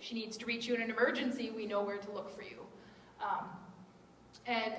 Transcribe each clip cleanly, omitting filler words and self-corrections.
she needs to reach you in an emergency, we know where to look for you. And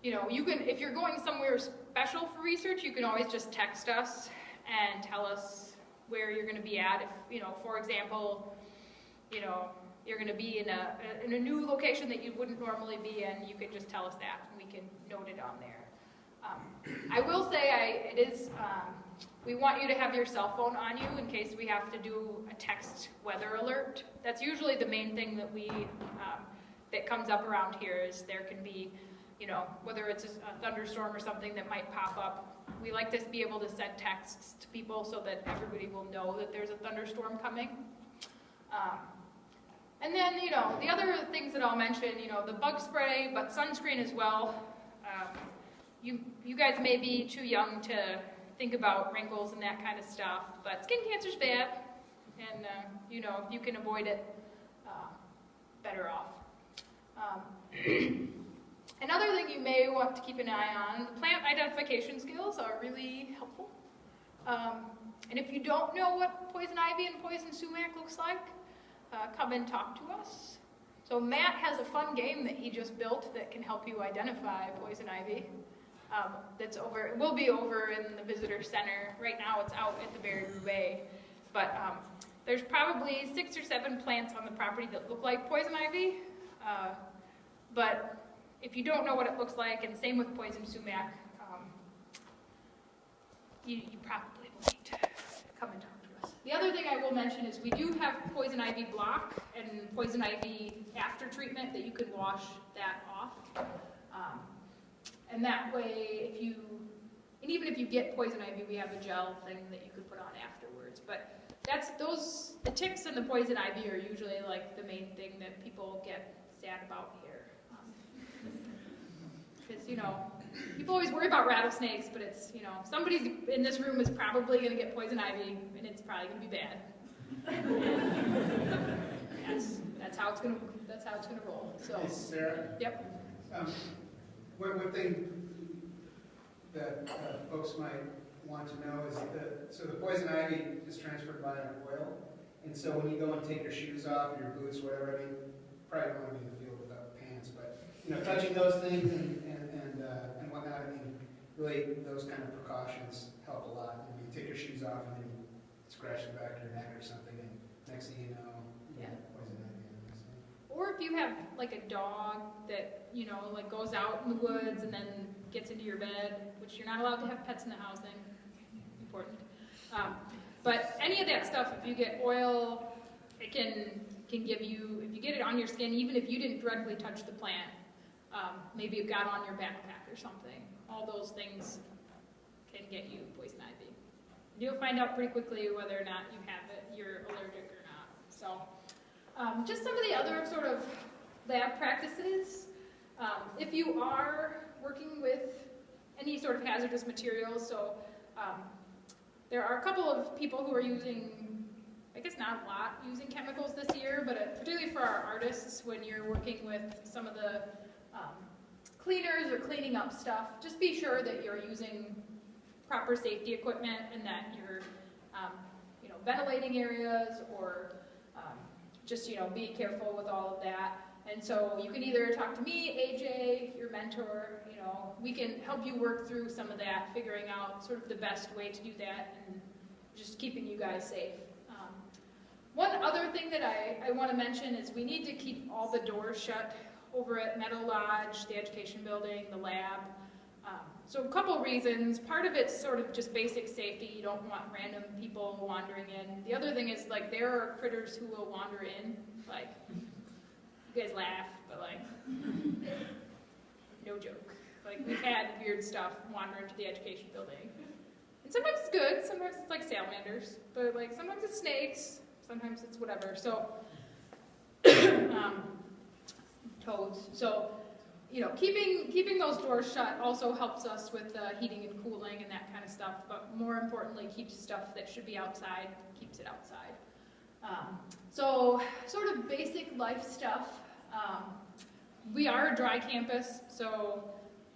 you know, you can, if you're going somewhere special for research, you can always just text us and tell us where you're going to be at. If, you know, for example, you know, you're going to be in a new location that you wouldn't normally be in, you can just tell us that, and we can note it on there. I will say we want you to have your cell phone on you in case we have to do a text weather alert. That's usually the main thing that that comes up around here, is there can be, you know, whether it's a thunderstorm or something that might pop up. We like to be able to send texts to people so that everybody will know that there's a thunderstorm coming. And then, you know, the other things that I'll mention, you know, the bug spray, but sunscreen as well. You guys may be too young to think about wrinkles and that kind of stuff, but skin cancer's bad, and you know, if you can avoid it, better off. Another thing you may want to keep an eye on, plant identification skills are really helpful. And if you don't know what poison ivy and poison sumac looks like, come and talk to us. So Matt has a fun game that he just built that can help you identify poison ivy. That's over, it will be over in the visitor center. Right now it's out at the Barrier Bay. But there's probably 6 or 7 plants on the property that look like poison ivy. But if you don't know what it looks like, and same with poison sumac, you probably will need to come and talk to us. The other thing I will mention is we do have poison ivy block and poison ivy after treatment that you can wash that off. And that way, even if you get poison ivy, we have a gel thing that you could put on afterwards. But the ticks and the poison ivy are usually like the main thing that people get sad about here. Because, you know, people always worry about rattlesnakes, but it's, you know, somebody in this room is probably going to get poison ivy, and it's probably going to be bad. That's how it's going to roll. So. Hey, Sarah. Yep. One thing that folks might want to know is that, so the poison ivy is transferred by an oil, and so when you go and take your shoes off, your boots, whatever, I mean, probably don't want to be in the field without pants, but, you know, touching those things and whatnot, I mean, really those kind of precautions help a lot. I mean, you take your shoes off and then you scratch the back of your neck or something, and next thing you know, yeah, poison ivy. Or if you have like a dog that, you know, like goes out in the woods and then gets into your bed, which you're not allowed to have pets in the housing, important. But any of that stuff, if you get oil, it can give you, if you get it on your skin, even if you didn't directly touch the plant, maybe it got on your backpack or something, all those things can get you poison ivy. You'll find out pretty quickly whether or not you have it, you're allergic or not. So. Just some of the other sort of lab practices. If you are working with any sort of hazardous materials, so there are a couple of people who are using, I guess not a lot, using chemicals this year, but particularly for our artists, when you're working with some of the cleaners or cleaning up stuff, just be sure that you're using proper safety equipment and that you're you know, ventilating areas, or just, you know, be careful with all of that. And so you can either talk to me, AJ, your mentor, you know, we can help you work through some of that, figuring out sort of the best way to do that and just keeping you guys safe. One other thing that I want to mention is we need to keep all the doors shut over at Meadow Lodge, the education building, the lab. So a couple reasons. Part of it's sort of just basic safety. You don't want random people wandering in. The other thing is, like, there are critters who will wander in. Like, you guys laugh, but like, no joke. Like, we've had weird stuff wander into the education building. And sometimes it's good, sometimes it's like salamanders, but like sometimes it's snakes, sometimes it's whatever. So, toads. So, you know, keeping those doors shut also helps us with heating and cooling and that kind of stuff, but more importantly, keeps stuff that should be outside, keeps it outside. So, sort of basic life stuff. We are a dry campus, so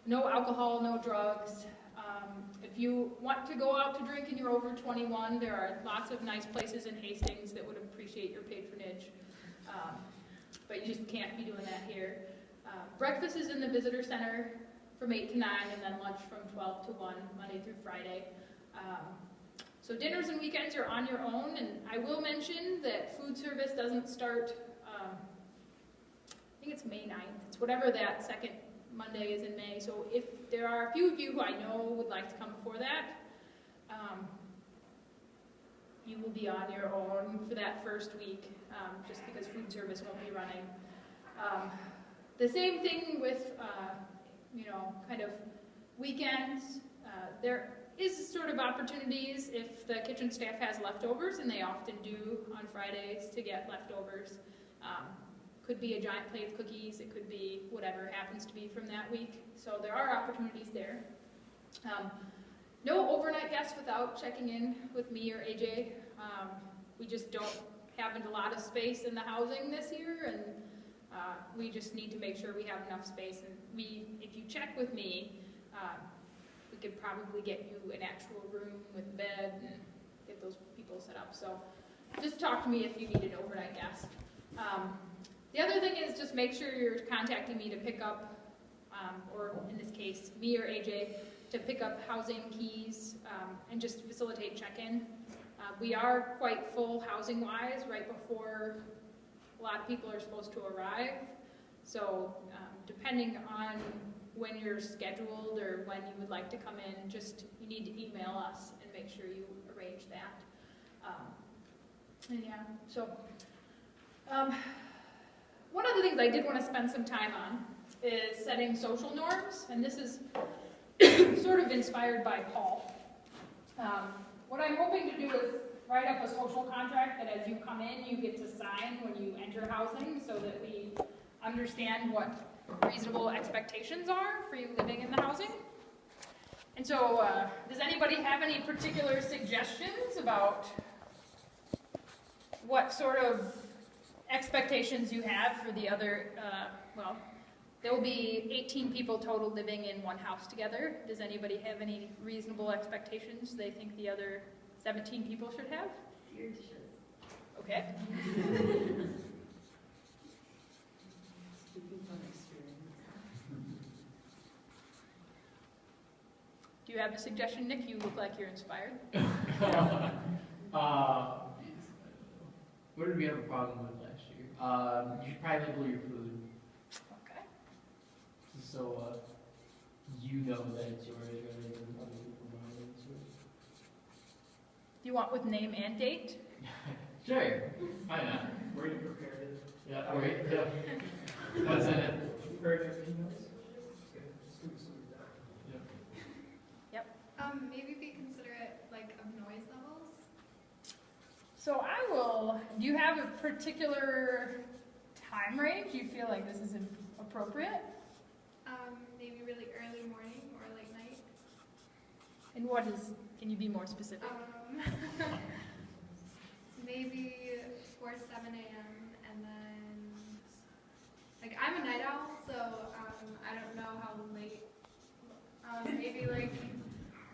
no alcohol, no drugs. If you want to go out to drink and you're over 21, there are lots of nice places in Hastings that would appreciate your patronage. But you just can't be doing that here. Breakfast is in the visitor center from 8 to 9, and then lunch from 12 to 1, Monday through Friday. So dinners and weekends are on your own, and I will mention that food service doesn't start, I think it's May 9th. It's whatever that second Monday is in May. So if there are a few of you who I know would like to come before that, you will be on your own for that first week, just because food service won't be running. The same thing with, kind of weekends. There is sort of opportunities if the kitchen staff has leftovers, and they often do on Fridays to get leftovers. Could be a giant plate of cookies, it could be whatever happens to be from that week. So there are opportunities there. No overnight guests without checking in with me or AJ. We just don't have a lot of space in the housing this year, and we just need to make sure we have enough space. And if you check with me, we could probably get you an actual room with a bed and get those people set up. So just talk to me if you need an overnight guest. The other thing is just make sure you're contacting me to pick up, or in this case, me or AJ, to pick up housing keys and just facilitate check-in. We are quite full housing-wise right before a lot of people are supposed to arrive. So depending on when you're scheduled or when you would like to come in, you need to email us and make sure you arrange that. One of the things I did want to spend some time on is setting social norms, and this is sort of inspired by Paul. What I'm hoping to do is write up a social contract that as you come in, you get to sign when you enter housing so that we understand what reasonable expectations are for you living in the housing. And so, does anybody have any particular suggestions about what sort of expectations you have for the other, there will be 18 people total living in one house together. Does anybody have any reasonable expectations they think the other 17 people should have? Your dishes. Okay. Speaking from experience. Do you have a suggestion, Nick? You look like you're inspired. What did we have a problem with last year? You should probably label your food. Okay. So you know that it's yours rather than other people know that it's yours. Do you want with name and date? Sure. Why not? Where you prepared it? Yeah, okay. Yeah. What's in it? Prepared your peanuts? Yep. Maybe be considerate, of noise levels. So do you have a particular time range you feel like this is appropriate? Maybe really early morning or late night. And can you be more specific? Maybe 4 to 7 a.m. and then, I'm a night owl, so I don't know how late. Maybe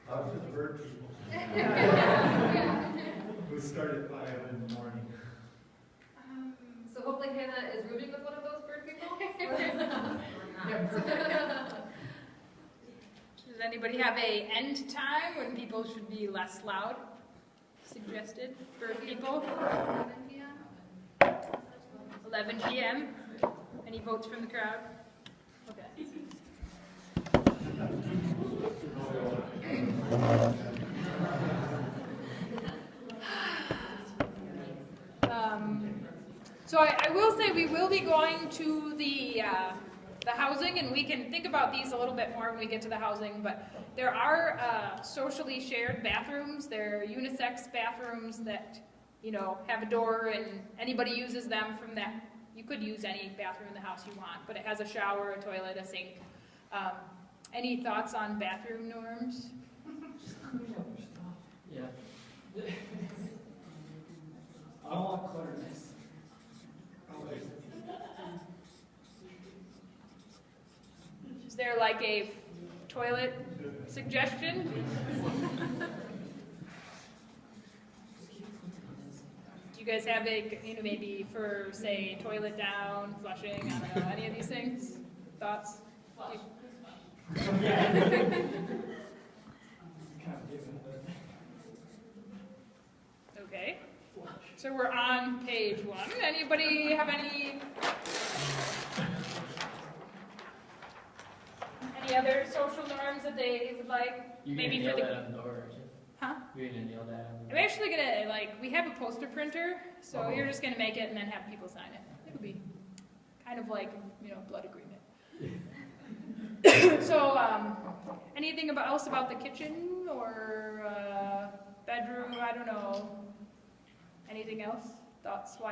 How to the bird people. yeah. We start at 5 in the morning. So hopefully Hannah is rooming with one of those bird people? Does anybody have a end time when people should be less loud? Suggested for people? 11 p.m. 11 p.m. Any votes from the crowd? Okay. So I will say we will be going to the housing, and we can think about these a little bit more when we get to the housing, but there are socially shared bathrooms. They're unisex bathrooms that, have a door, and anybody uses them from that. You could use any bathroom in the house you want, but it has a shower, a toilet, a sink. Any thoughts on bathroom norms? Yeah. I want cleanliness. Is there a toilet suggestion? you guys have a, you know, maybe for, say, toilet down, flushing, I don't know, any of these things? Thoughts? Flush. Kind of given, but Okay. So we're on page 1. Anybody have any other social norms that they would like? You're Maybe gonna for nail the- that on the door, aren't you? Huh? You're gonna nail that on the I'm door. actually gonna, like, we have a poster printer, so Oh. you're just gonna make it and then have people sign it. It'll be kind of like, you know, blood agreement. So, anything else about the kitchen or bedroom? I don't know. Anything else? Thoughts? Why